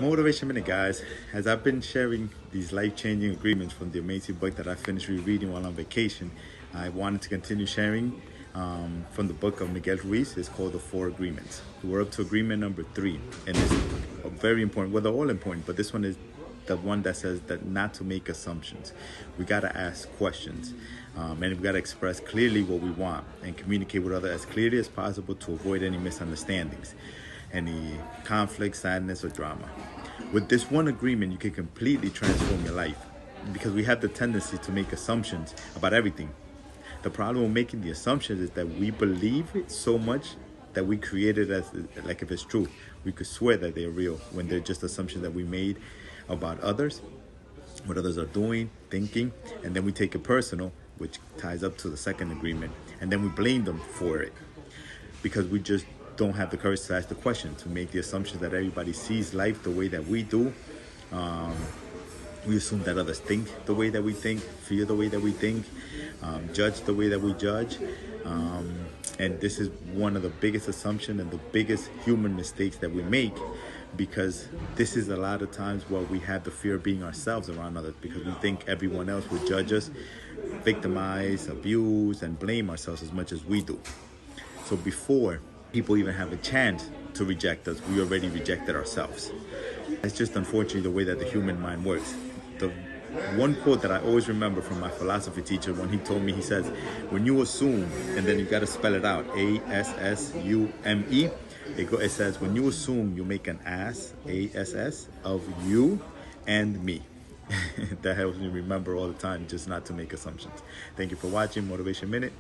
Motivation Minute, guys. As I've been sharing these life-changing agreements from the amazing book that I finished rereading while on vacation, I wanted to continue sharing from the book of Miguel Ruiz. It's called The Four Agreements. We're up to agreement number 3, and it's very important. Well, they're all important, but this one is the one that says that not to make assumptions. We gotta ask questions, and we gotta express clearly what we want and communicate with others as clearly as possible to avoid any misunderstandings, any conflict, sadness, or drama. With this one agreement, you can completely transform your life because we have the tendency to make assumptions about everything. The problem with making the assumptions is that we believe it so much that we create it as like if it's true. We could swear that they're real when they're just assumptions that we made about others, what others are doing, thinking, and then we take it personal, which ties up to the second agreement, and then we blame them for it because we just don't have the courage to ask the question, to make the assumption that everybody sees life the way that we do. We assume that others think the way that we think, feel the way that we think, judge the way that we judge. And this is one of the biggest assumptions and the biggest human mistakes that we make, because this is a lot of times where we have the fear of being ourselves around others because we think everyone else would judge us, victimize, abuse, and blame ourselves as much as we do. So before people even have a chance to reject us, we already rejected ourselves. It's just unfortunately the way that the human mind works. The one quote that I always remember from my philosophy teacher, when he told me, he says, when you assume, and then you got to spell it out, A-S-S-U-M-E, it says, when you assume, you make an ass, A-S-S, of you and me. That helps me remember all the time just not to make assumptions. Thank you for watching Motivation Minute.